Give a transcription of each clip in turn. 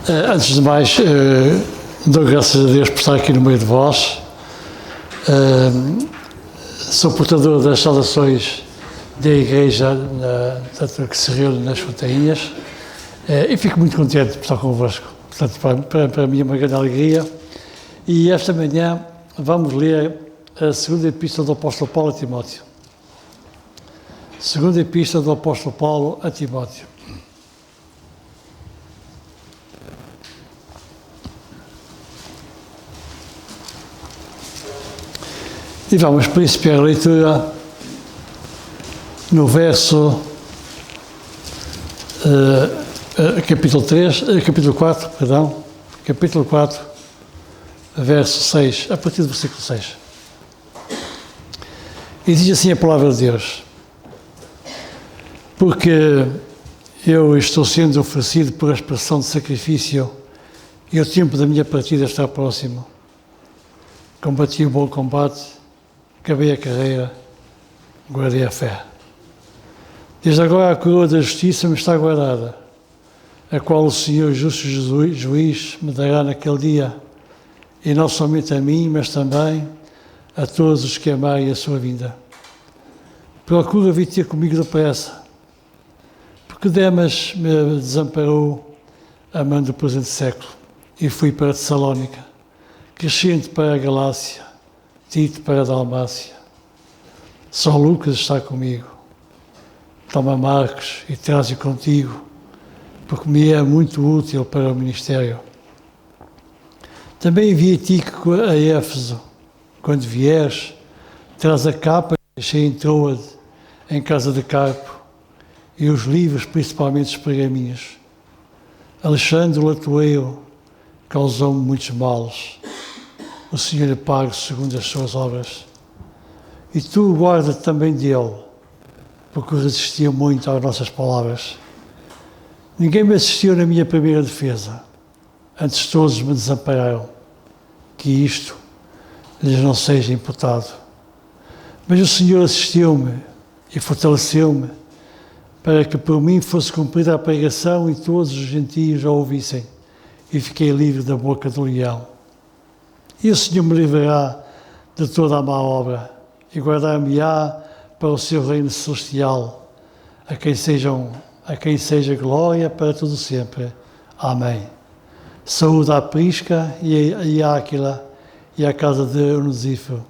Antes de mais, dou graças a Deus por estar aqui no meio de vós. Sou portador das saudações da Igreja que se reúne nas Fontainhas e fico muito contente por estar convosco. Portanto, para mim é uma grande alegria. E esta manhã vamos ler a segunda epístola do apóstolo Paulo a Timóteo. Segunda epístola do apóstolo Paulo a Timóteo. E vamos principiar a leitura no verso capítulo 4, verso 6, a partir do versículo 6. E diz assim a palavra de Deus: porque eu estou sendo oferecido por expressão de sacrifício e o tempo da minha partida está próximo. Combati o bom combate, acabei a carreira, guardei a fé. Desde agora a coroa da justiça me está guardada, a qual o Senhor justo juiz me dará naquele dia, e não somente a mim, mas também a todos os que amarem a sua vinda. Procura vir ter comigo depressa, porque Demas me desamparou amando o presente século, e fui para Tessalónica, Crescente para a Galácia, Tito para a Dalmácia. Só Lucas está comigo. Toma Marcos e traze-o contigo, porque me é muito útil para o ministério. Também enviei Tíquico a Éfeso. Quando vieres, traz a capa que deixei em Troade, em casa de Carpo, e os livros, principalmente os pergaminhos. Alexandre o latoeiro causou-me muitos males. O Senhor lhe pague segundo as suas obras. E tu guarda também dele, porque resistia muito às nossas palavras. Ninguém me assistiu na minha primeira defesa, antes todos me desampararam, que isto lhes não seja imputado. Mas o Senhor assistiu-me e fortaleceu-me, para que por mim fosse cumprida a pregação e todos os gentios a ouvissem, e fiquei livre da boca do leão. E o Senhor me livrará de toda a má obra, e guardar-me-á para o seu reino celestial, a quem seja glória para todo sempre. Amém. Saúde à Prisca e à Áquila e à casa de Onesíforo.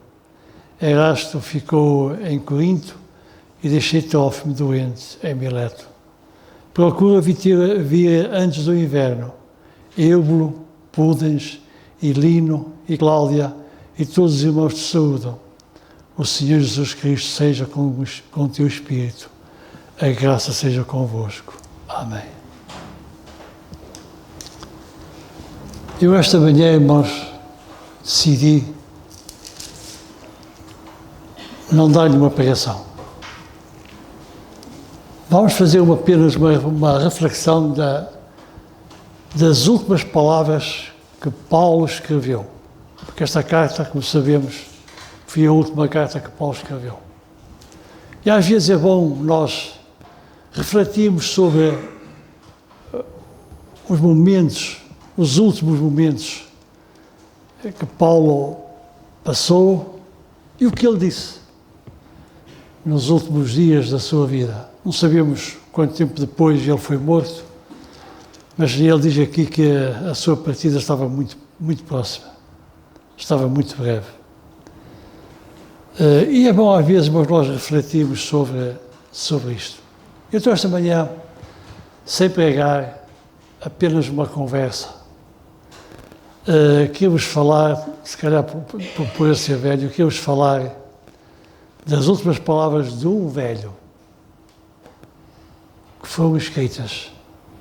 Erasto ficou em Corinto e deixei Trófimo doente em Mileto. Procura vir antes do inverno. Eubulo, Pudens, e Lino e Cláudia e todos os irmãos te saúdam. O Senhor Jesus Cristo seja com o teu espírito. A graça seja convosco. Amém. Eu esta manhã, irmãos, decidi não dar-lhe uma pregação. Vamos fazer apenas uma reflexão das últimas palavras que Paulo escreveu. Porque esta carta, como sabemos, foi a última carta que Paulo escreveu. E às vezes é bom nós refletirmos sobre os momentos, os últimos momentos que Paulo passou e o que ele disse nos últimos dias da sua vida. Não sabemos quanto tempo depois ele foi morto, mas ele diz aqui que a sua partida estava muito, muito próxima, estava muito breve. E é bom às vezes nós refletirmos sobre isto. Eu estou esta manhã, sem pregar, apenas uma conversa. Queria-vos falar, se calhar por eu ser velho, queria-vos falar das últimas palavras de um velho que foram escritas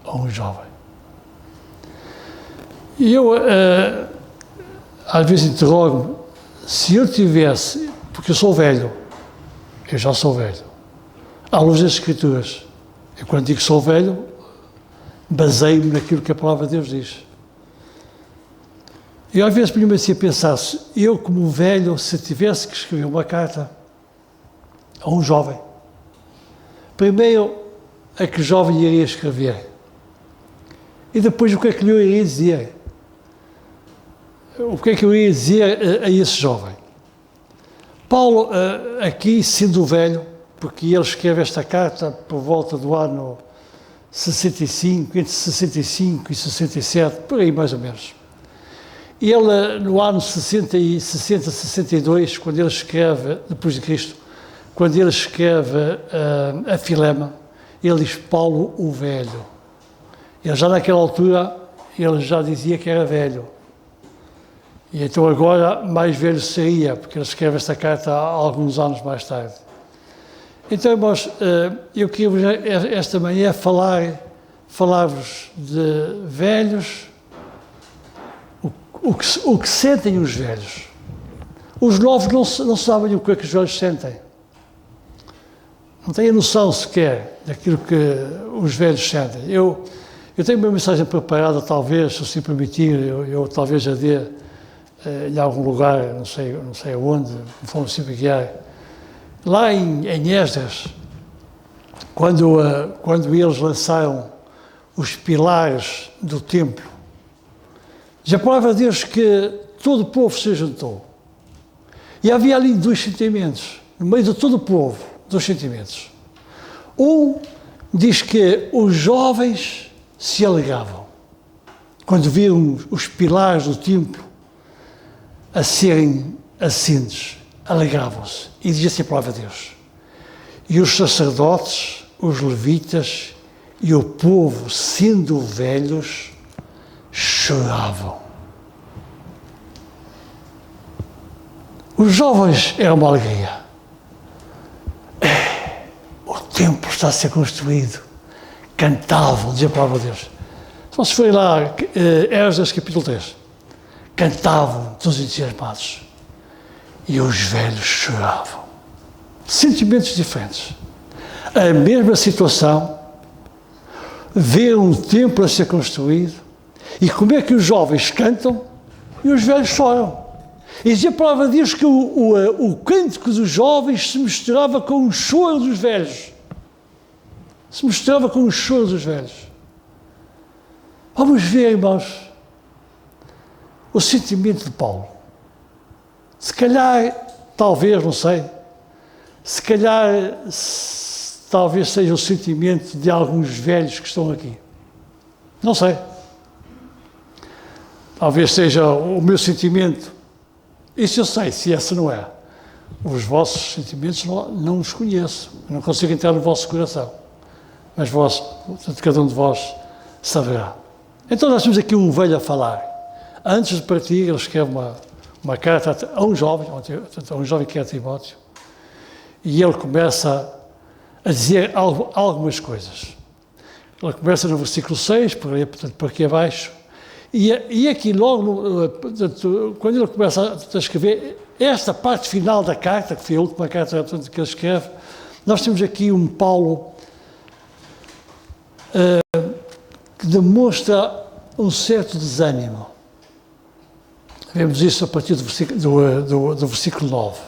a um jovem. E eu, às vezes, interrogo-me, se eu tivesse, porque eu sou velho, eu já sou velho, à luz das Escrituras, eu quando digo que sou velho, baseio-me naquilo que a palavra de Deus diz. E às vezes ponho-me assim a pensar, se eu como velho, se tivesse que escrever uma carta a um jovem, primeiro, a que jovem iria escrever? E depois o que é que lhe iria dizer? O que é que eu ia dizer a esse jovem? Paulo, aqui, sendo velho, porque ele escreve esta carta por volta do ano 65, entre 65 e 67, por aí mais ou menos. Ele, no ano 60, 62, quando ele escreve, depois de Cristo, quando ele escreve a Filema, ele diz Paulo o Velho. Ele já naquela altura, ele já dizia que era velho. E então agora mais velho seria, porque ele escreve esta carta há alguns anos mais tarde. Então, irmãos, eu queria esta manhã falar-vos de velhos, o que sentem os velhos. Os novos não sabem o que é que os velhos sentem. Não têm a noção sequer daquilo que os velhos sentem. Eu tenho uma mensagem preparada, talvez, se assim permitir, eu talvez a dê em algum lugar, não sei onde, me vão sempre guiar. Lá em Esdras, quando eles lançaram os pilares do templo, diz a palavra de Deus que todo o povo se juntou. E havia ali dois sentimentos, no meio de todo o povo, dois sentimentos. Um diz que os jovens se alegravam quando viram os pilares do templo a serem assentos, alegravam-se. E dizia assim a palavra de Deus. E os sacerdotes, os levitas e o povo, sendo velhos, choravam. Os jovens eram uma alegria. O templo está a ser construído. Cantavam, dizia a palavra de Deus. Se vocês forem lá, Esdras capítulo 3, cantavam todos entusiasmados. E os velhos choravam. Sentimentos diferentes. A mesma situação, ver um templo a ser construído, e como é que os jovens cantam e os velhos choram. E dizia a palavra de Deus que o cântico dos jovens se misturava com o choro dos velhos. Se misturava com o choro dos velhos. Vamos ver, irmãos, o sentimento de Paulo. Se calhar, talvez, não sei, se calhar, talvez seja o sentimento de alguns velhos que estão aqui. Não sei. Talvez seja o meu sentimento. Isso eu sei, se essa não é. Os vossos sentimentos não os conheço. Não consigo entrar no vosso coração. Mas vós, portanto, cada um de vós saberá. Então nós temos aqui um velho a falar. Antes de partir, ele escreve uma carta a um jovem que é Timóteo, e ele começa a dizer algumas coisas. Ele começa no versículo 6, por aqui abaixo, e aqui logo, quando ele começa a escrever esta parte final da carta, que foi a última carta que ele escreve, nós temos aqui um Paulo que demonstra um certo desânimo. Vemos isso a partir do versículo 9.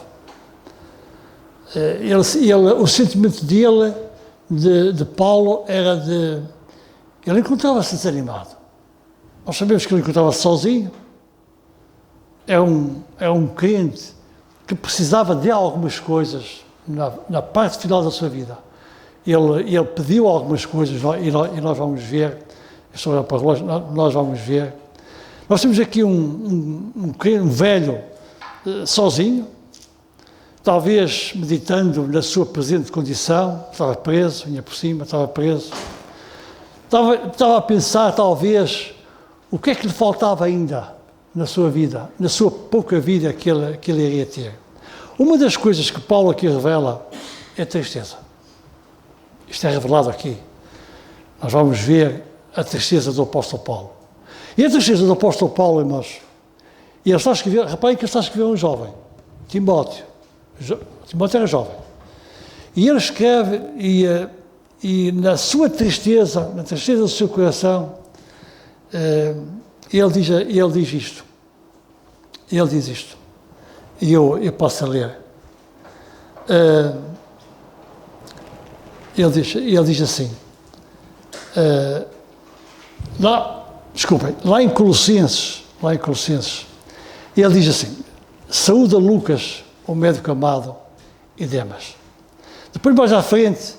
O sentimento dele, de Paulo, era de... Ele encontrava-se desanimado. Nós sabemos que ele encontrava-se sozinho. É um crente que precisava de algumas coisas na parte final da sua vida. Ele pediu algumas coisas e nós vamos ver. Eu estou a olhar para o relógio, nós vamos ver. Nós temos aqui um velho sozinho, talvez meditando na sua presente condição, estava preso, vinha por cima, estava preso. Estava a pensar, talvez, o que é que lhe faltava ainda na sua vida, na sua pouca vida que ele iria ter. Uma das coisas que Paulo aqui revela é a tristeza. Isto é revelado aqui. Nós vamos ver a tristeza do apóstolo Paulo. E a tristeza do apóstolo Paulo, irmãos, e ele está a escrever, reparem que ele está a escrever um jovem, Timóteo. Timóteo era jovem. E ele escreve, e na sua tristeza, na tristeza do seu coração, ele diz isto. Ele diz isto. E eu passo a ler. Ele diz assim, lá desculpem, lá em Colossenses, ele diz assim, saúda Lucas, o médico amado, e Demas. Depois, mais à frente,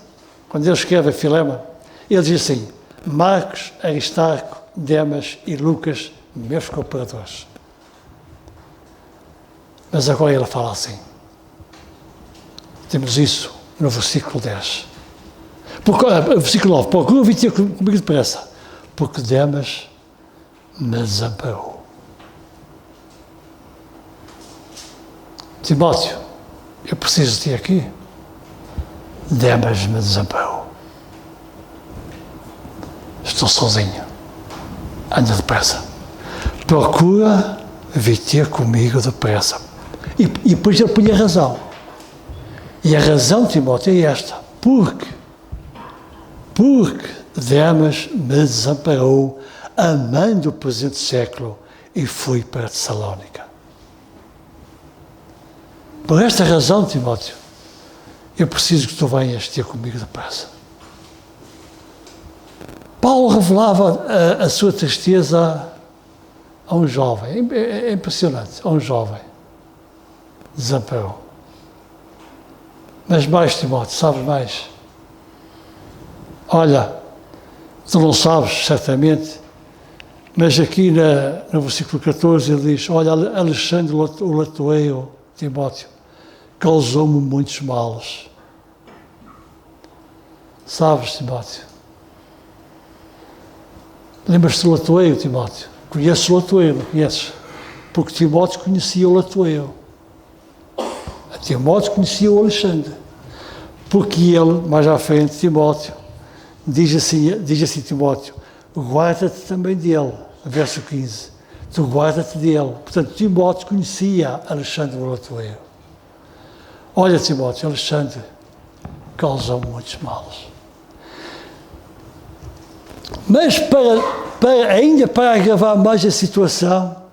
quando ele escreve a Filema, ele diz assim, Marcos, Aristarco, Demas e Lucas, meus cooperadores. Mas agora ele fala assim, temos isso no versículo 10. Versículo 9, procura vir ter comigo depressa, porque Demas me desamparou. Timóteo, eu preciso de ti aqui. Demas me desamparou. Estou sozinho. Anda depressa. Procura vir ter comigo depressa. E depois ele punha razão. E a razão, Timóteo, é esta. Porque Demas me desamparou, amando o presente século, e fui para Tessalónica. Por esta razão, Timóteo, eu preciso que tu venhas ter comigo depressa. Paulo revelava a sua tristeza a um jovem, é impressionante, a um jovem. Desamparou. Mas mais, Timóteo, sabes mais? Olha, tu não sabes, certamente, mas aqui no versículo 14 ele diz, olha, Alexandre o latoeiro, Timóteo, causou-me muitos males. Sabes, Timóteo? Lembras-te do latoeiro, Timóteo? Conheces o latoeiro, não conheces? Porque Timóteo conhecia o latoeiro. Timóteo conhecia o Alexandre. Porque ele, mais à frente, Timóteo, diz assim Timóteo, guarda-te também dele. Verso 15. Tu guarda-te dele. Portanto, Timóteo conhecia Alexandre o latoeiro. Olha, Timóteo, Alexandre causou muitos males. Mas ainda para agravar mais a situação,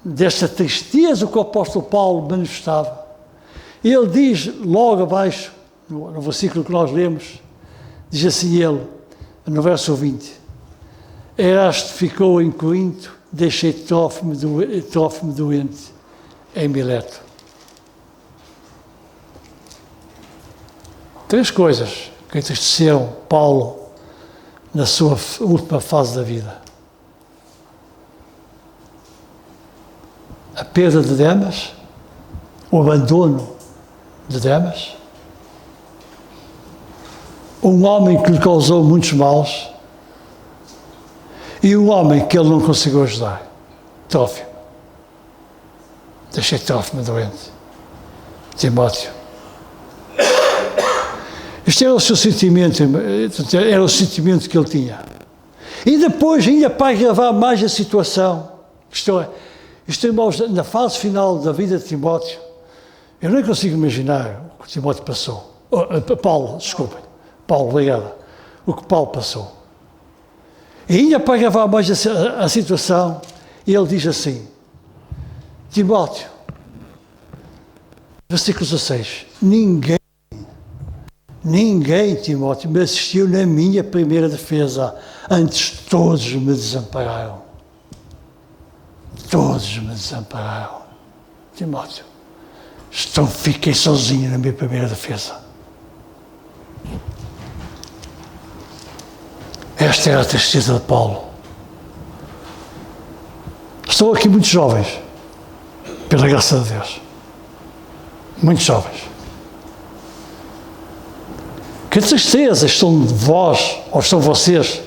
desta tristeza que o apóstolo Paulo manifestava, ele diz logo abaixo, no versículo que nós lemos, diz assim ele, no verso 20, Erasto ficou em Corinto, deixei Trófimo doente em Mileto. Três coisas que entristeceram Paulo na sua última fase da vida. A perda de Demas, o abandono de Demas, um homem que lhe causou muitos males e um homem que ele não conseguiu ajudar, Trófimo. Deixei Trófimo doente. Timóteo. Este era o seu sentimento, era o sentimento que ele tinha. E depois, ainda para agravar mais a situação, isto, irmãos, na fase final da vida de Timóteo, eu não consigo imaginar o que Timóteo passou. Paulo, desculpem. Paulo, obrigado. O que Paulo passou. E ainda para agravar mais a situação, ele diz assim, Timóteo, versículo 16, Ninguém, Timóteo, me assistiu na minha primeira defesa, antes todos me desampararam. Todos me desampararam. Timóteo, fiquei sozinho na minha primeira defesa. Esta era a tristeza de Paulo. Estão aqui muitos jovens, pela graça de Deus. Muitos jovens. Que tristeza estão de vós, ou estão vocês,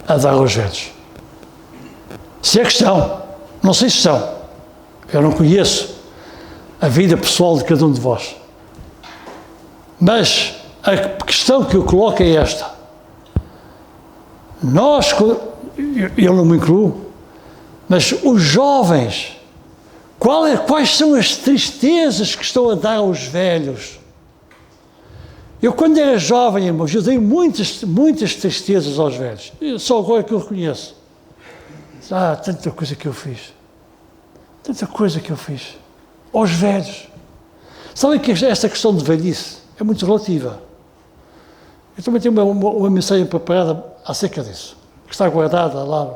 a dar aos velhos? Se é que estão, não sei se estão. Eu não conheço a vida pessoal de cada um de vós. Mas a questão que eu coloco é esta. Nós, eu não me incluo, mas os jovens, quais são as tristezas que estão a dar aos velhos? Eu, quando era jovem, irmãos, eu dei muitas tristezas aos velhos. Só agora que eu reconheço. Tanta coisa que eu fiz. Tanta coisa que eu fiz. Aos velhos. Sabem que esta questão de velhice é muito relativa. Eu também tenho uma mensagem preparada acerca disso, que está guardada lá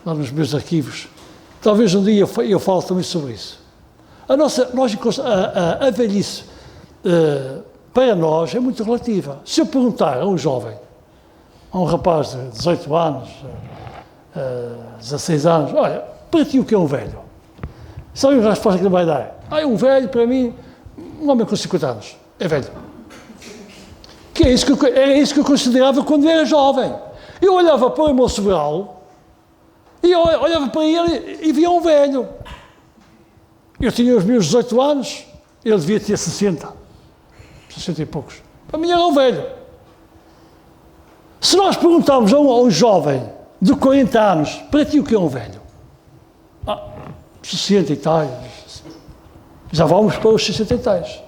lá nos meus arquivos. Talvez um dia eu falo também sobre isso. A velhice, para nós, é muito relativa. Se eu perguntar a um jovem, a um rapaz de 18 anos, 16 anos, olha, para ti o que é um velho? Sabe a resposta que ele vai dar? Um velho, para mim, um homem com 50 anos, é velho. Era isso que eu considerava quando era jovem. Eu olhava para o meu sobral e eu olhava para ele e via um velho. Eu tinha os meus 18 anos, ele devia ter 60 e poucos. Para mim era um velho. Se nós perguntarmos a um jovem de 40 anos, para ti o que é um velho? 60 e tais. Já vamos para os 60 e tais.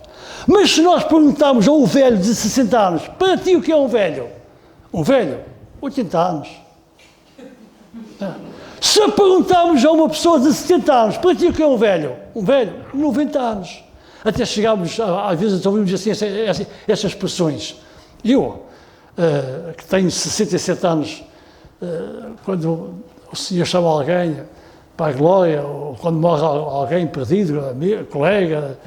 Mas se nós perguntarmos a um velho de 60 anos, para ti o que é um velho? Um velho? 80 anos. Se perguntarmos a uma pessoa de 70 anos, para ti o que é um velho? Um velho? 90 anos. Até chegámos, às vezes ouvimos assim essas expressões. Eu, que tenho 67 anos, quando o Senhor chama alguém para a glória, ou quando morre alguém perdido, colega,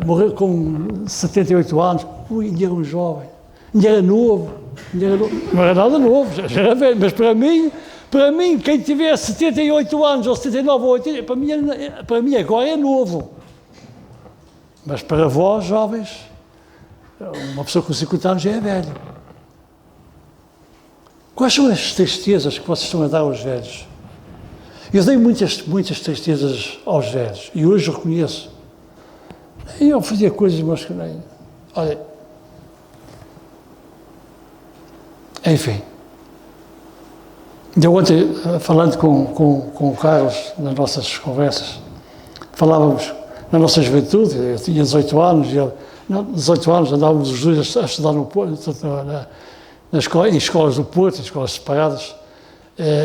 morreu com 78 anos, ainda era um jovem, ainda era novo, não era nada novo, já era velho, mas para mim, quem tiver 78 anos, ou 79 ou 80, para mim agora é novo. Mas para vós, jovens, uma pessoa com 50 anos já é velho. Quais são as tristezas que vocês estão a dar aos velhos? Eu dei muitas tristezas aos velhos, e hoje reconheço. E eu fazia coisas, mas que nem... Olha... Enfim. Eu ontem, falando com o Carlos, nas nossas conversas, falávamos na nossa juventude, eu tinha 18 anos, e ele, 18 anos andávamos os dois a estudar no Porto, em escolas do Porto, em escolas separadas,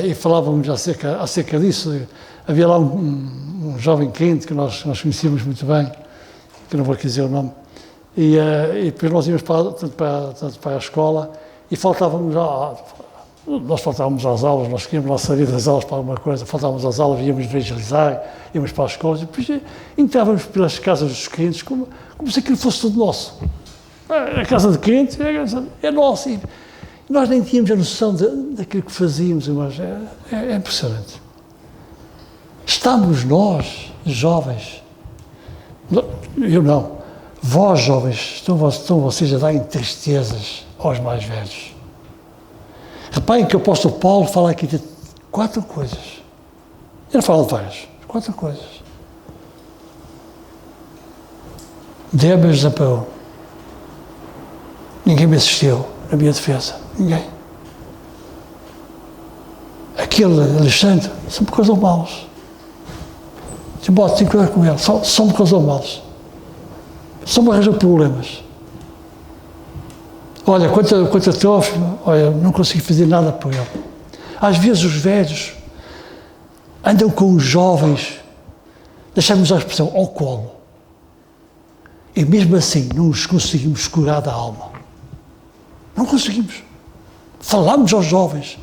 e falávamos acerca disso. Havia lá um jovem crente que nós conhecíamos muito bem, que não vou aqui dizer o nome, e depois nós íamos para a escola e nós faltávamos às aulas, nós queríamos lá sair das aulas para alguma coisa, faltávamos às aulas, íamos evangelizar, íamos para as escolas, e depois entrávamos pelas casas dos crentes como se aquilo fosse tudo nosso. A casa de crente é nossa. E nós nem tínhamos a noção daquilo que fazíamos, mas é impressionante. Estamos nós, jovens, eu não, vós jovens, estão vocês a darem tristezas aos mais velhos. Reparem que o apóstolo Paulo fala aqui de 4 coisas. Ele fala de várias, 4 coisas. Demas desamparou. Ninguém me assistiu na minha defesa. Ninguém. Aquele Alexandre só me causou males. Timóteo, tenho que cuidar com ele. Só me causou males. Só me arranjou problemas. Olha, quanto a Teófilo, olha, não consegui fazer nada por ele. Às vezes os velhos andam com os jovens, deixamos a expressão, ao colo. E mesmo assim não os conseguimos curar da alma. Não conseguimos. Falamos aos jovens,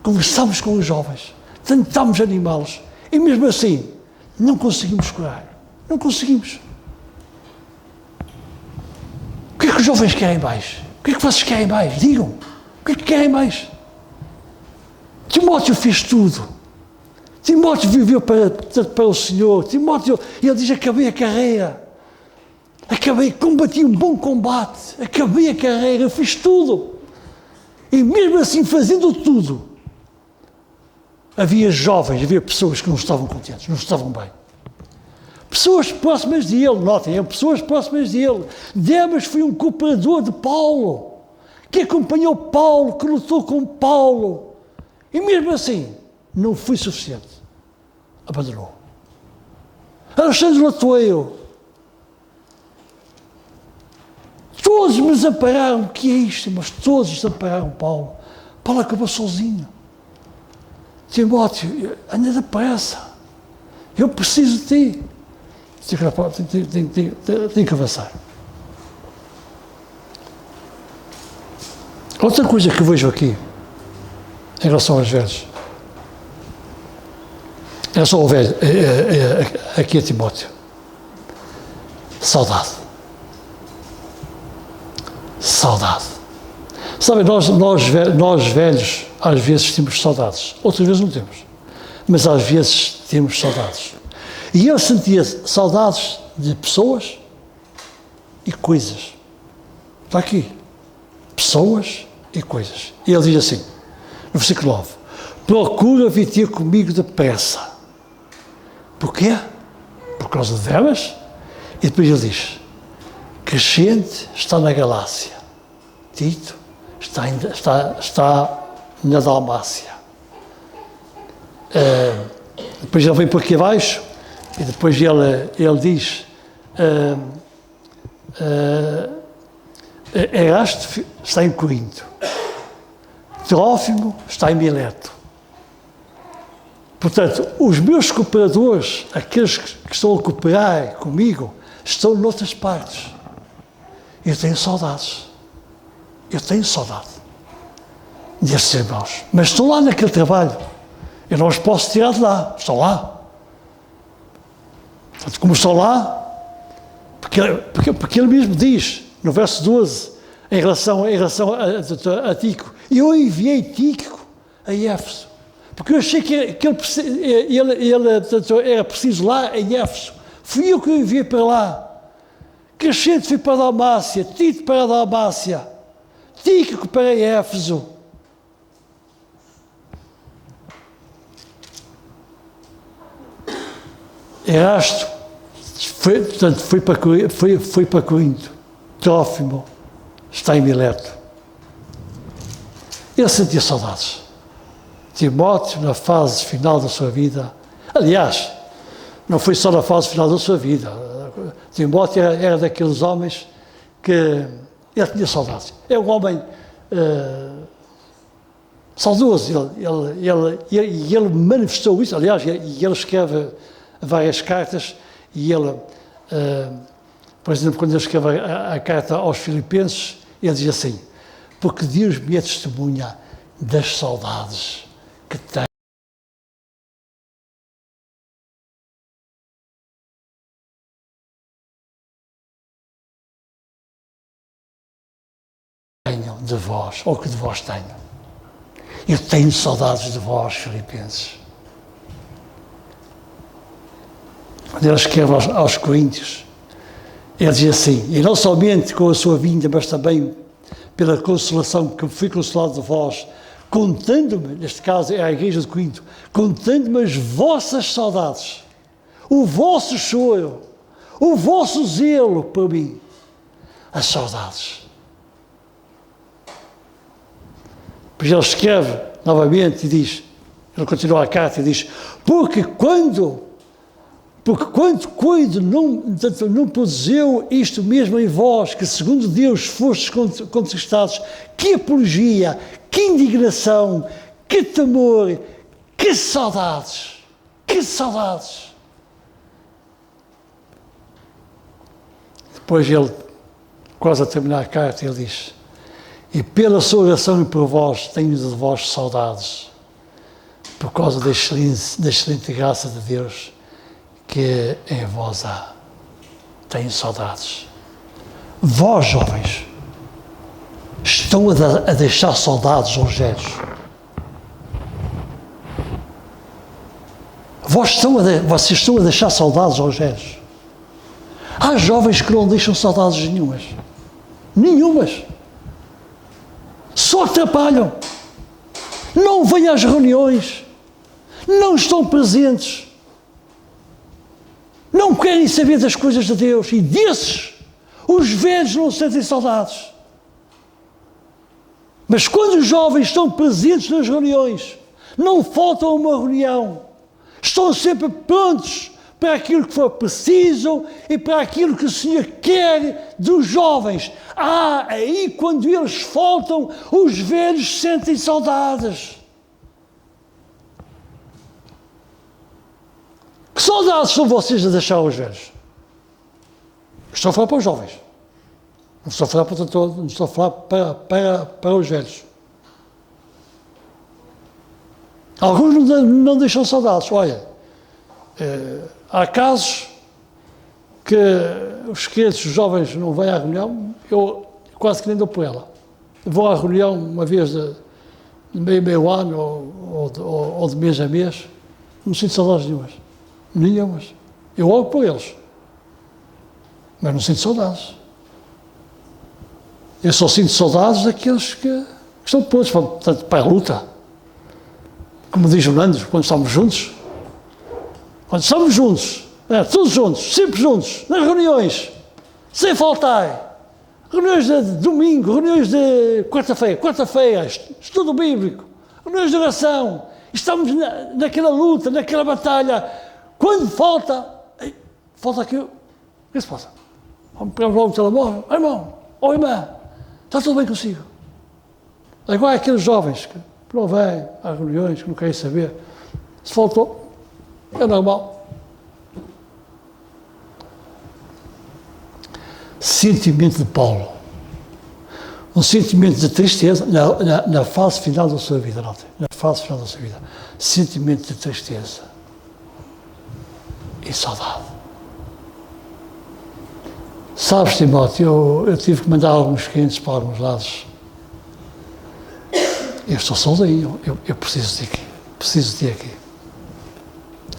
conversamos com os jovens, tentamos animá-los e mesmo assim não conseguimos curar. Não conseguimos. O que é que os jovens querem mais? O que é que vocês querem mais? Digam. O que é que querem mais? Timóteo fez tudo. Timóteo viveu para o Senhor. Timóteo, ele diz, acabei a carreira. Combati um bom combate. Acabei a carreira, fiz tudo. E mesmo assim, fazendo tudo, havia jovens, havia pessoas que não estavam contentes, não estavam bem. Pessoas próximas dele, notem, pessoas próximas dele. Demas foi um cooperador de Paulo, que acompanhou Paulo, que lutou com Paulo. E mesmo assim, não foi suficiente. Abandonou. Alexandre Latoeiro. Todos me desampararam. O que é isto? Mas todos desampararam Paulo. Paulo acabou sozinho. Timóteo, anda depressa. Eu preciso de ti. Tenho que avançar. Outra coisa que vejo aqui, em relação aos velhos, É só o velho, aqui é Timóteo. Saudade. Saudade. Sabem, nós velhos, às vezes temos saudades, outras vezes não temos, mas às vezes temos saudades. E ele sentia saudades de pessoas e coisas. Está aqui. Pessoas e coisas. E ele diz assim, no versículo 9, procura vir ter comigo depressa. Porquê? Por causa delas. E depois ele diz, Crescente está na Galácia, Tito está na Dalmácia. Depois ele vem por aqui abaixo e depois ele diz, Erasto está em Corinto, Trófimo está em Mileto. Portanto, os meus cooperadores, aqueles que estão a cooperar comigo, estão noutras partes. Eu tenho saudades. Eu tenho saudade desses irmãos. Mas estou lá naquele trabalho. Eu não os posso tirar de lá. Estou lá. Portanto, como estou lá, porque ele mesmo diz, no verso 12, em relação a Tíquico, eu enviei Tíquico a Éfeso. Porque eu achei que ele era preciso lá em Éfeso. Fui eu que o enviei para lá. Crescente foi para a Dalmácia, Tito para a Dalmácia, Tíquico para Éfeso. Erasto foi para Corinto. Trófimo está em Mileto. Ele sentia saudades. Timóteo, na fase final da sua vida, aliás, não foi só na fase final da sua vida, Timóteo era daqueles homens que ele tinha saudades. É um homem saudoso, ele manifestou isso, aliás, e ele escreve várias cartas, e ele, por exemplo, quando ele escreve a carta aos Filipenses, ele diz assim, porque Deus me é testemunha das saudades que tenho de vós, ou que de vós tenho. Eu tenho saudades de vós, Filipenses. Quando ele escreve aos Coríntios, ele diz assim, e não somente com a sua vinda, mas também pela consolação que fui consolado de vós, contando-me, neste caso é a igreja de Corinto, contando-me as vossas saudades, o vosso choro, o vosso zelo por mim, as saudades. Pois ele escreve novamente e diz, ele continua a carta e diz, porque quando cuido, não pus eu isto mesmo em vós, que segundo Deus fostes conquistados, que apologia, que indignação, que temor, que saudades, que saudades. Depois ele, quase a terminar a carta, ele diz, e pela sua oração e por vós, tenho de vós saudades, por causa da excelente graça de Deus, que em vós há. Tenho saudades. Vós, jovens, estão a deixar saudades aos velhos. Vocês estão a deixar saudades aos velhos. Há jovens que não deixam saudades nenhumas. Nenhumas. Só atrapalham. Não vêm às reuniões. Não estão presentes. Não querem saber das coisas de Deus. E desses, os velhos não sentem saudades. Mas quando os jovens estão presentes nas reuniões, não faltam a uma reunião, estão sempre prontos para aquilo que for preciso e para aquilo que o Senhor quer dos jovens. Aí quando eles faltam, os velhos sentem saudades. Que saudades são vocês a deixar os velhos? Estou a falar para os jovens. Não estou a falar para todos, não estou a falar para os velhos. Alguns não deixam saudades. Olha, Há casos que os crentes, os jovens, não vêm à reunião, eu quase que nem dou por ela. Vou à reunião uma vez de meio ano ou de mês a mês, não sinto saudades nenhumas. Eu oro por eles, mas não sinto saudades. Eu só sinto saudades daqueles que estão prontos para a luta. Como diz o Nando, quando estamos juntos. Quando estamos juntos, todos juntos, sempre juntos, nas reuniões, sem faltar. Reuniões de domingo, reuniões de quarta-feira, estudo bíblico, reuniões de oração. Estamos naquela luta, naquela batalha. Quando falta aquilo, o que se passa? Vamos pegar logo o telemóvel. Irmão, irmã, está tudo bem consigo? Agora aqueles jovens que não vêm às reuniões, que não querem saber, se faltou, é normal. Sentimento de Paulo. Um sentimento de tristeza na fase final da sua vida, não tem? Na fase final da sua vida. Sentimento de tristeza e saudade. Sabes, Timóteo, eu tive que mandar alguns clientes para alguns lados. Eu estou sozinho, eu preciso de aqui, preciso de aqui.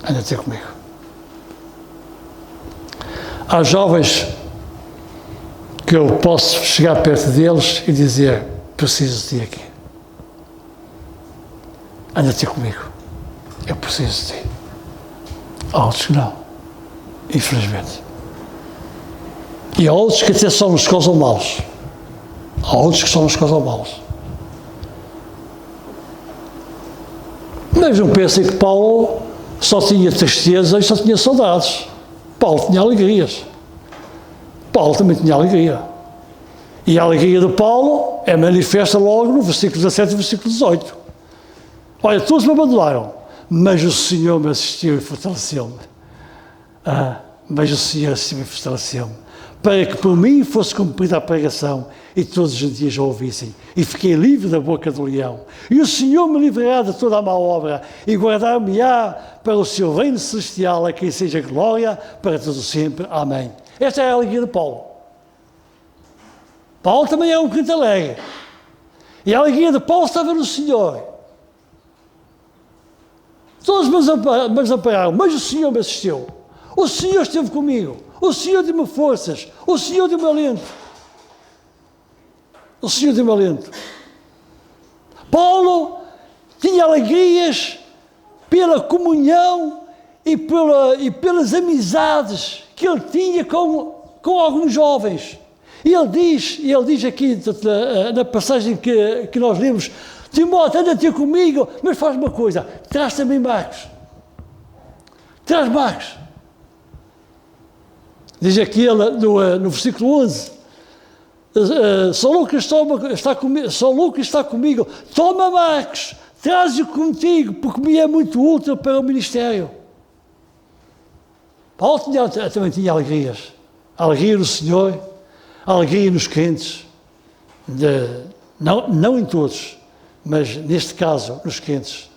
Anda ter comigo. Há jovens que eu posso chegar perto deles e dizer, preciso de ti aqui. Anda ter comigo. Eu preciso de ti. Há outros que não, infelizmente. E há outros que até só nos causam males. Há outros que só nos causam males. Mas não pensem que Paulo só tinha tristeza e só tinha saudades. Paulo tinha alegrias. Paulo também tinha alegria. E a alegria de Paulo é manifesta logo no versículo 17 e versículo 18. Olha, todos me abandonaram, mas o Senhor me assistiu e fortaleceu-me. Mas o Senhor assistiu e fortaleceu-me, para que por mim fosse cumprida a pregação e todos os gentios a ouvissem. E fiquei livre da boca do leão. E o Senhor me livrará de toda a má obra e guardar-me-á para o seu reino celestial, a quem seja glória para todo sempre. Amém. Esta é a alegria de Paulo. Paulo também é um crente alegre. E a alegria de Paulo estava no Senhor. Todos me desampararam, mas o Senhor me assistiu. O Senhor esteve comigo. O Senhor deu-me forças. O Senhor deu-me alento. O Senhor deu-me alento. Paulo tinha alegrias pela comunhão e pelas amizades que ele tinha com alguns jovens. E ele diz aqui, na passagem que nós lemos, Timóteo, anda ter comigo, mas faz uma coisa, traz também Marcos. Traz Marcos. Diz aqui no versículo 11, São Lucas está comigo, toma Marcos, traz-o contigo, porque me é muito útil para o ministério. Paulo também tinha alegrias. Alegria no Senhor, alegria nos crentes, não em todos, mas neste caso, nos crentes.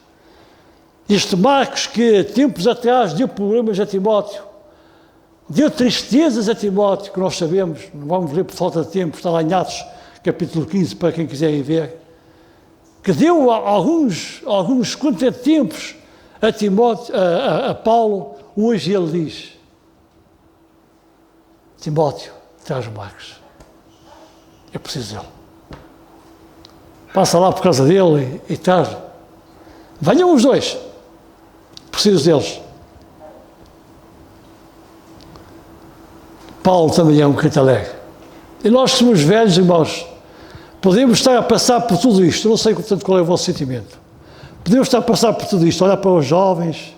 Este Marcos, que tempos atrás deu problemas a Timóteo, deu tristezas a Timóteo, que nós sabemos, não vamos ler por falta de tempo, está lá em Atos, capítulo 15, para quem quiser ir ver, que deu alguns contratempos a Timóteo, a Paulo. Hoje ele diz, Timóteo, traz Marcos, eu preciso dele. Passa lá por causa dele e traz. Venham os dois, preciso deles. Paulo também é um crente alegre. E nós somos velhos, irmãos, podemos estar a passar por tudo isto, eu não sei portanto qual é o vosso sentimento. Podemos estar a passar por tudo isto, olhar para os jovens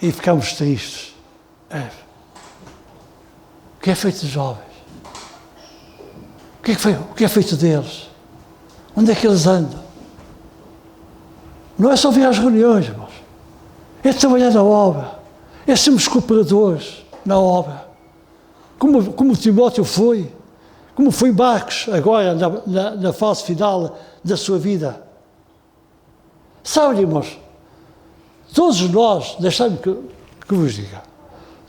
e ficamos tristes. O que é feito dos jovens? O que é feito deles? Onde é que eles andam? Não é só vir às reuniões, irmãos. É trabalhar na obra. É sermos cooperadores na obra. Como Timóteo foi. Como foi Marcos, agora, na fase final da sua vida. Sabe, irmãos, todos nós, deixai-me que vos diga.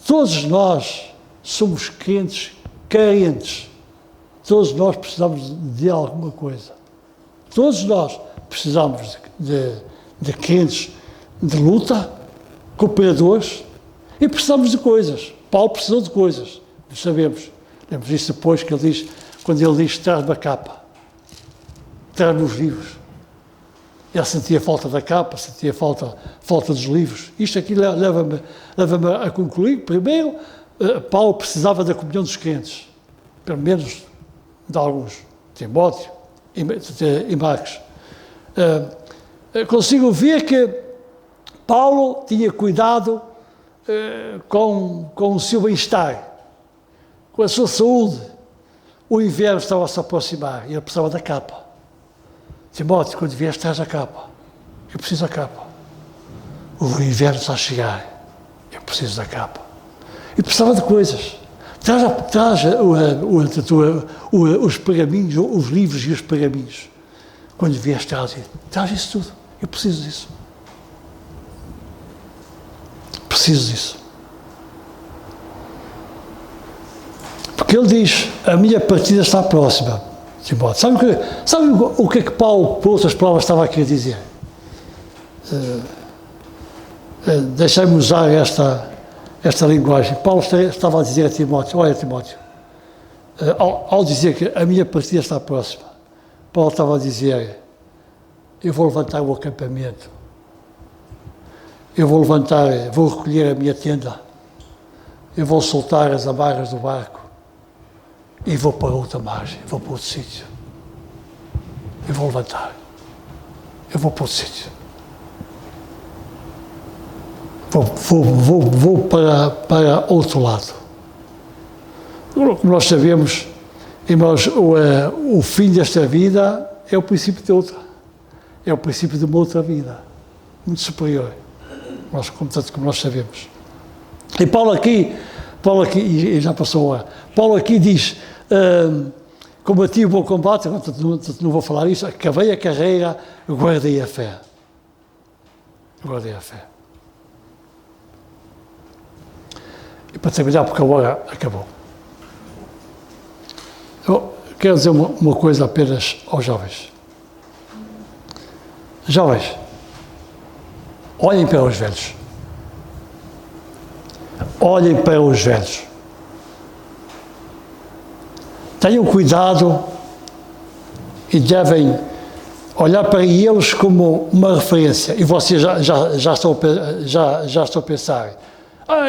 Todos nós somos crentes carentes. Todos nós precisamos de alguma coisa. Todos nós precisamos de crentes de luta, cooperadores, e precisamos de coisas. Paulo precisou de coisas, sabemos. Lembra isso depois que ele diz, quando ele diz, traz-me a capa, traz-me os livros. Ele sentia falta da capa, sentia falta dos livros. Isto aqui leva-me a concluir, primeiro, Paulo precisava da comunhão dos crentes, pelo menos de alguns, Timóteo e Marcos. Consigo ver que Paulo tinha cuidado com o seu bem-estar, com a sua saúde. O inverno estava a se aproximar e ele precisava da capa. Timóteo, quando vieres, traz a capa. Eu preciso da capa. O inverno está a chegar. Eu preciso da capa. E precisava de coisas. Traz os pergaminhos, os livros e os pergaminhos. Quando vieres, traz isso tudo. Eu preciso disso. Preciso disso. Porque ele diz, a minha partida está próxima, Timóteo. Sabe o que é que Paulo, por outras palavras, estava aqui a dizer? Deixai-me usar esta linguagem. Paulo estava a dizer a Timóteo, olha Timóteo, ao dizer que a minha partida está próxima, Paulo estava a dizer, eu vou levantar o acampamento, eu vou recolher a minha tenda, eu vou soltar as amarras do barco e vou para outra margem, vou para outro sítio. Eu vou levantar, eu vou para outro sítio. Vou para outro lado. Como nós sabemos, irmãos, o fim desta vida é o princípio de outra. É o princípio de uma outra vida, muito superior, tanto como nós sabemos. E Paulo aqui, e já passou a hora, Paulo aqui diz, combati o bom combate, não vou falar isso, acabei a carreira, guardei a fé. Guardei a fé. E para terminar, porque agora acabou. Eu quero dizer uma coisa apenas aos jovens. Jovens, olhem para os velhos. Olhem para os velhos. Tenham cuidado e devem olhar para eles como uma referência. E vocês já estão a pensar,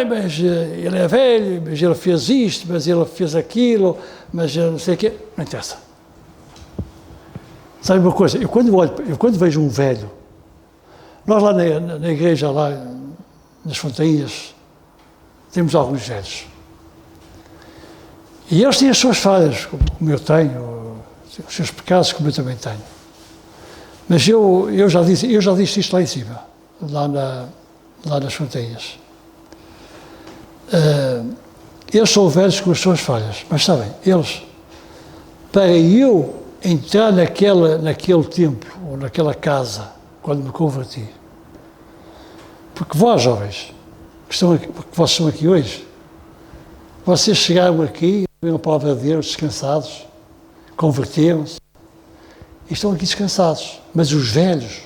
mas ele é velho, mas ele fez isto, mas ele fez aquilo, mas não sei o quê. Não interessa. Sabe uma coisa? Eu quando vejo um velho, nós lá na igreja, lá nas Fontainhas, temos alguns velhos. E eles têm as suas falhas, como eu tenho, os seus pecados, como eu também tenho. Mas eu já disse isto lá em cima, lá nas Fontainhas. Eles são velhos com as suas falhas, mas sabem, para eu entrar naquele templo, ou naquela casa, quando me converti, porque vós, jovens, porque vocês estão aqui hoje, vocês chegaram aqui, ouviram a palavra de Deus, descansados, converteram-se, e estão aqui descansados, mas os velhos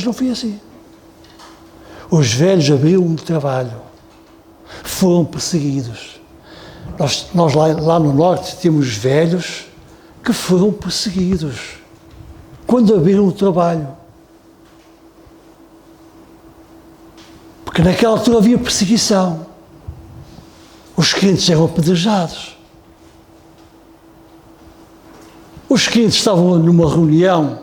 não foi assim. Os velhos abriram um trabalho, foram perseguidos. Nós lá no norte temos velhos que foram perseguidos quando abriram o trabalho. Porque naquela altura havia perseguição. Os crentes eram apedrejados. Os crentes estavam numa reunião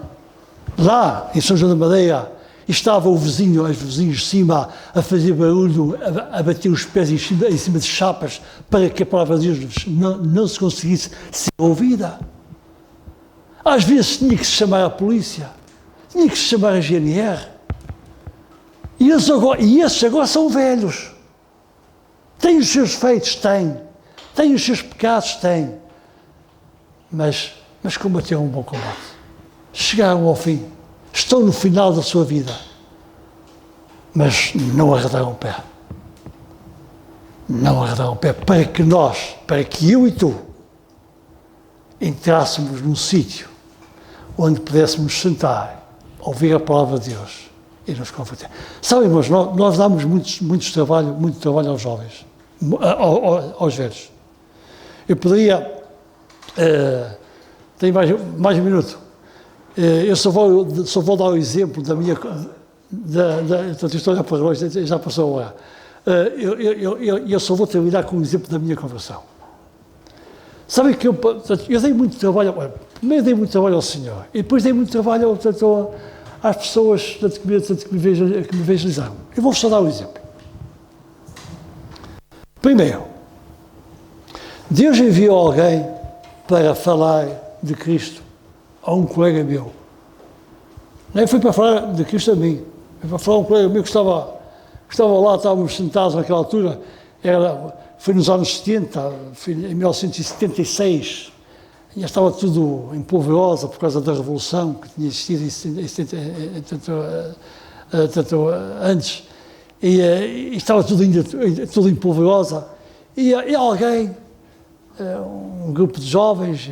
lá em São João da Madeira e estava os vizinhos de cima a fazer barulho, a bater os pés em cima de chapas para que a palavra de Deus não se conseguisse ser ouvida. Às vezes tinha que se chamar a polícia, tinha que se chamar a GNR. E esses agora são velhos. Têm os seus feitos? Têm os seus pecados? Têm. Mas combateram um bom combate. Chegaram ao fim. Estão no final da sua vida. mas não arredaram o pé. Não arredaram o pé para que eu e tu entrássemos num sítio onde pudéssemos sentar, ouvir a palavra de Deus e nos converter. Sabem, irmãos, nós damos muito trabalho aos jovens, aos velhos. Eu poderia... tenho mais um minuto. Eu só vou dar o exemplo da minha... Portanto, estou a olhar para hoje, já passou a hora. Eu só vou terminar com o exemplo da minha conversão. Sabem que eu dei muito trabalho, primeiro dei muito trabalho ao Senhor, e depois dei muito trabalho às pessoas que me evangelizaram. Eu vou só dar um exemplo. Primeiro, Deus enviou alguém para falar de Cristo a um colega meu. Nem foi para falar de Cristo a mim, foi para falar a um colega meu que estava lá, estávamos sentados naquela altura, foi nos anos 70, foi em 1976, já estava tudo em polvorosa por causa da Revolução que tinha existido antes, e estava tudo em polvorosa, e alguém, um grupo de jovens,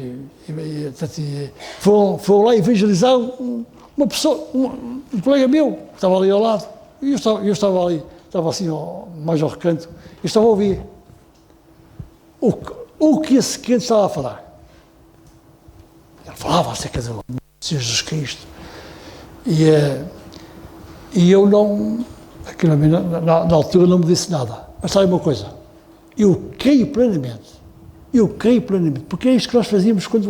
foram lá evangelizar uma pessoa, um colega meu, que estava ali ao lado, e eu estava ali, estava assim mais ao recanto, e estava a ouvir o que esse crente estava a falar. Ele falava acerca de Jesus Cristo, e eu não, na altura não me disse nada, mas sabe uma coisa, eu creio plenamente, porque é isto que nós fazíamos quando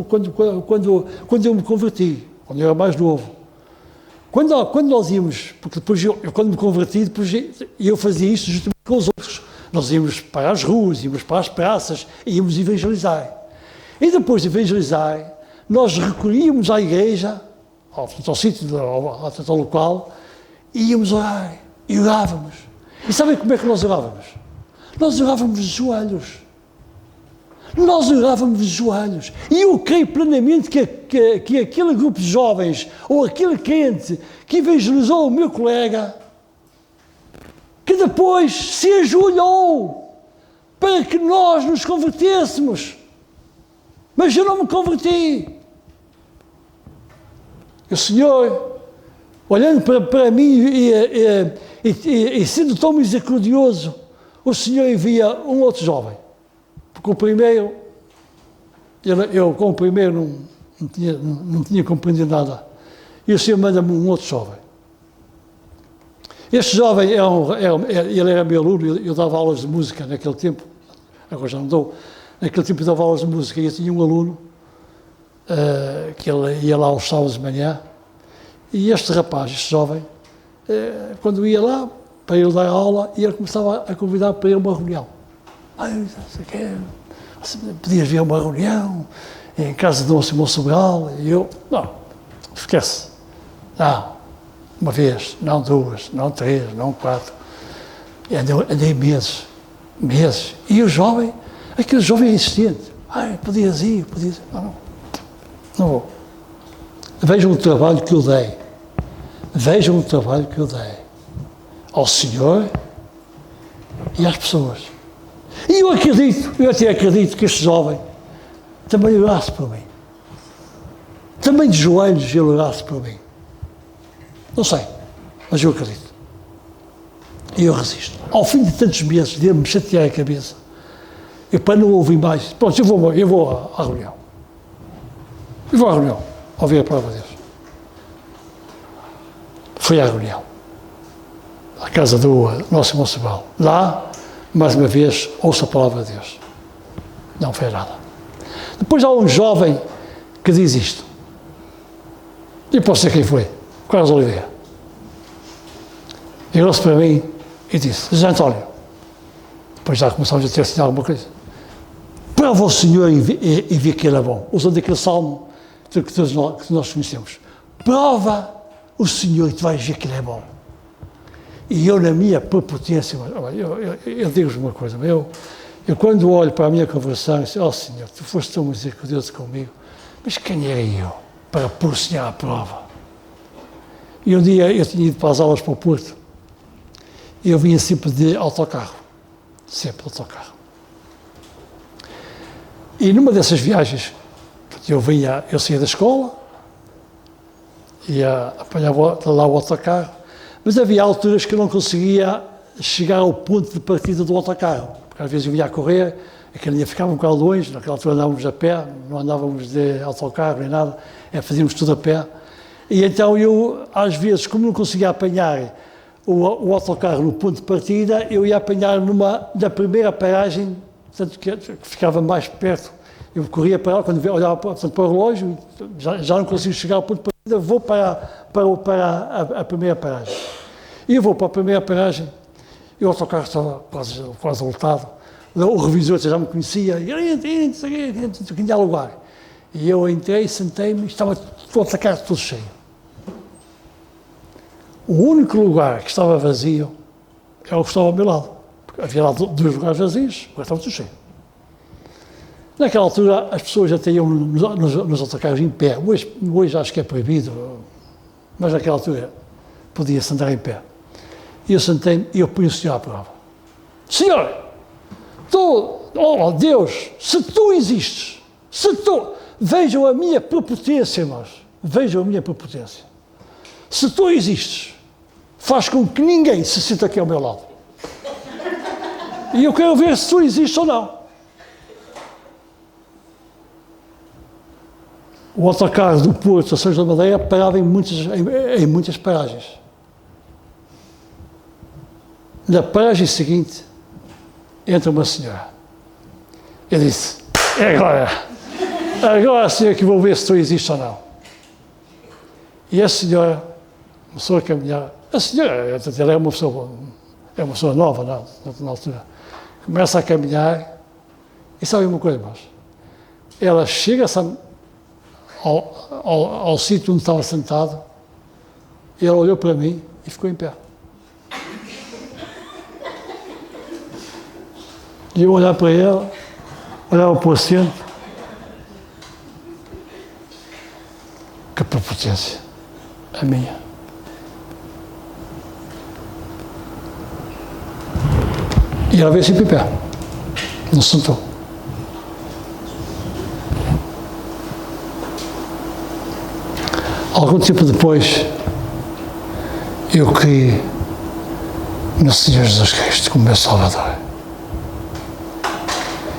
eu me converti, quando eu era mais novo. Quando nós íamos, porque depois quando me converti, depois eu fazia isto justamente com os outros. Nós íamos para as ruas, íamos para as praças, íamos evangelizar. E depois de evangelizar, nós recolhíamos à igreja, ao sítio, ao local, e íamos orar, e orávamos. E sabem como é que nós orávamos? Nós orávamos de joelhos. E eu creio plenamente que aquele grupo de jovens, ou aquele crente que evangelizou o meu colega, que depois se ajoelhou para que nós nos convertêssemos. Mas eu não me converti. O Senhor, olhando para mim e sendo tão misericordioso, o Senhor envia um outro jovem. Porque o primeiro, eu com o primeiro não tinha compreendido nada. E o Senhor manda-me um outro jovem. Este jovem, ele era meu aluno, eu dava aulas de música naquele tempo, agora já não dou, naquele tempo eu dava aulas de música e eu tinha um aluno que ele ia lá aos sábados de manhã, e este rapaz, este jovem, quando ia lá para ele dar aula, ele começava a convidar para ir a uma reunião. Podias vir a uma reunião em casa de Dom Simão Sobral, e eu, não, esquece, não, uma vez, não duas, não três, não quatro, e andei meses, e o jovem, aquele jovem é insistente, podias ir, não vou. Vejam o trabalho que eu dei ao Senhor e às pessoas. E eu até acredito que este jovem também orasse por mim. Também de joelhos ele orasse por mim. Não sei, mas eu acredito. E eu resisto. Ao fim de tantos meses de me chatear a cabeça, eu para não ouvir mais, pronto, eu vou à reunião. Ouvir a palavra de Deus. Fui à reunião. À casa do nosso irmão Sobral. Lá, mais uma vez, ouço a palavra de Deus. Não fez nada. Depois há um jovem que diz isto. E posso dizer quem foi. Carlos Oliveira. Virou-se para mim e disse: José António, depois já começamos a ter assim alguma coisa. Prova o Senhor e vê que Ele é bom. Usando aquele salmo que nós conhecemos. Prova o Senhor e tu vais ver que Ele é bom. E eu, na minha prepotência, eu digo-vos uma coisa, eu quando olho para a minha conversão, eu digo: Senhor, tu foste tão misericordioso comigo, mas quem era eu para pôr o Senhor à prova? E um dia eu tinha ido para as aulas para o Porto, e eu vinha sempre de autocarro. Sempre de autocarro. E numa dessas viagens, eu saía da escola, apanhava lá o autocarro, mas havia alturas que eu não conseguia chegar ao ponto de partida do autocarro, porque às vezes eu ia a correr, aquele dia ficava um bocado longe, naquela altura andávamos a pé, não andávamos de autocarro nem nada, fazíamos tudo a pé, e então eu, às vezes, como não conseguia apanhar o autocarro no ponto de partida, eu ia apanhar na primeira paragem, portanto, que ficava mais perto. Eu corria para lá, quando olhava para o relógio, já não consigo chegar ao ponto de partida, vou para a primeira paragem. E eu vou para a primeira paragem, e o autocarro estava quase lotado, o revisor já me conhecia, e entra, tinha lugar. E eu entrei, sentei-me, estava todo o autocarro todo cheio. O único lugar que estava vazio era o que estava ao meu lado, porque havia lá 2 lugares vazios, o resto estava tudo cheio. Naquela altura, as pessoas até iam nos autocarros em pé. Hoje acho que é proibido, mas naquela altura podia-se andar em pé. E eu sentei-me e eu punho o senhor à prova. Senhor, Deus, se tu existes, vejam a minha prepotência, irmãos, vejam a minha prepotência. Se tu existes, faz com que ninguém se sinta aqui ao meu lado. E eu quero ver se tu existes ou não. O autocarro do Porto a São João da Madeira parava em muitas paragens. Na paragem seguinte, entra uma senhora. Eu disse, agora senhor que vou ver se tu existes ou não. E a senhora começou a caminhar. A senhora, ela é uma pessoa nova na altura. Começa a caminhar e sabe uma coisa, irmãos? Ela chega-se ao sítio onde estava sentado, e ela olhou para mim e ficou em pé. E eu olhava para ela, olhava para o assento. Que prepotência, a minha. E ela veio sempre em pé, não se sentou. Algum tempo depois, eu criei no Senhor Jesus Cristo como meu Salvador.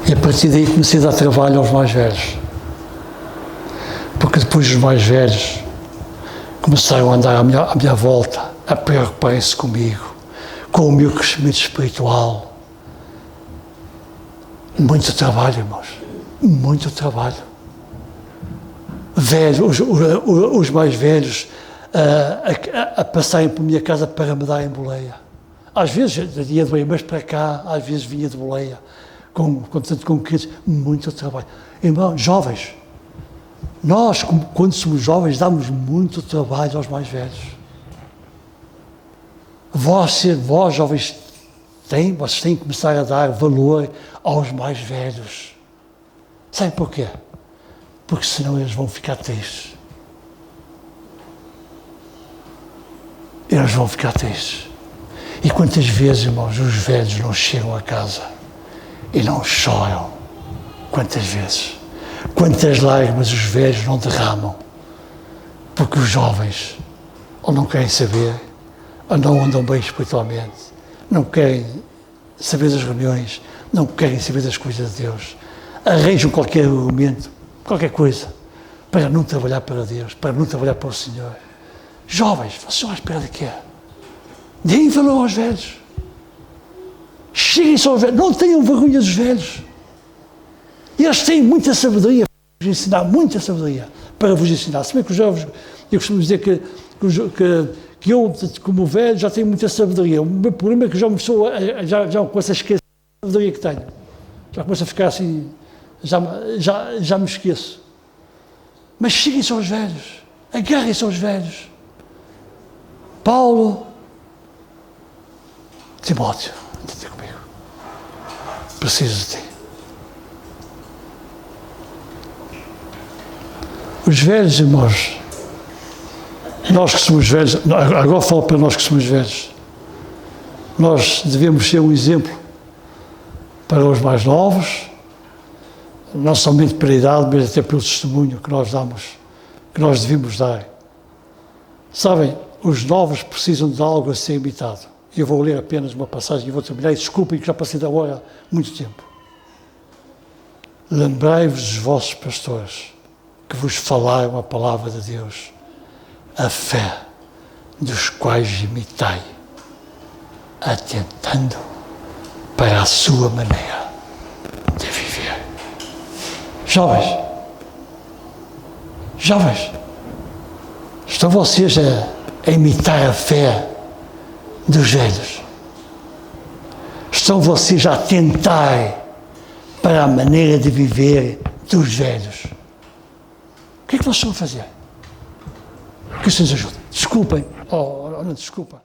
E a partir daí comecei a dar trabalho aos mais velhos. Porque depois os mais velhos começaram a andar à minha volta, a preocuparem-se comigo, com o meu crescimento espiritual. Muito trabalho, irmãos, muito trabalho. Velhos, os mais velhos a passarem por minha casa para me darem boleia. Às vezes ia de boleia, mas para cá, às vezes vinha de boleia, com crianças, muito trabalho. Irmãos, jovens, nós, quando somos jovens, damos muito trabalho aos mais velhos. Vós jovens, vocês têm que começar a dar valor aos mais velhos. Sabe porquê? Porque senão eles vão ficar tristes. Eles vão ficar tristes. E quantas vezes, irmãos, os velhos não chegam a casa e não choram? Quantas vezes? Quantas lágrimas os velhos não derramam? Porque os jovens ou não querem saber, ou não andam bem espiritualmente, não querem saber das reuniões, não querem saber das coisas de Deus, arranjam qualquer argumento, qualquer coisa, para não trabalhar para Deus, para não trabalhar para o Senhor. Jovens, vocês estão à espera de quê? Deem valor aos velhos. Cheguem-se aos velhos, não tenham vergonha dos velhos. Eles têm muita sabedoria para vos ensinar, muita sabedoria para vos ensinar. Se bem que os jovens, eu costumo dizer que eu, como velho, já tenho muita sabedoria. O meu problema é que já começo a esquecer a sabedoria que tenho. Já começo a ficar assim, já me esqueço. Mas cheguem-se aos velhos, agarrem-se aos velhos. Paulo, Timóteo, anda ter comigo. Preciso de ti. Os velhos, irmãos, nós que somos velhos, agora falo para nós que somos velhos, Nós devemos ser um exemplo para os mais novos, não somente pela idade, mas até pelo testemunho que nós damos, que nós devemos dar. Sabem, os novos precisam de algo a ser imitado. Eu vou ler apenas uma passagem e vou terminar, e desculpem que já passei da hora há muito tempo. Lembrai-vos dos vossos pastores, que vos falaram a palavra de Deus, a fé dos quais imitai, atentando para a sua maneira de viver. Jovens, estão vocês a imitar a fé dos velhos? Estão vocês a atentar para a maneira de viver dos velhos? O que é que nós estamos a fazer? Que o Senhor nos ajude. Desculpem. Não, desculpa.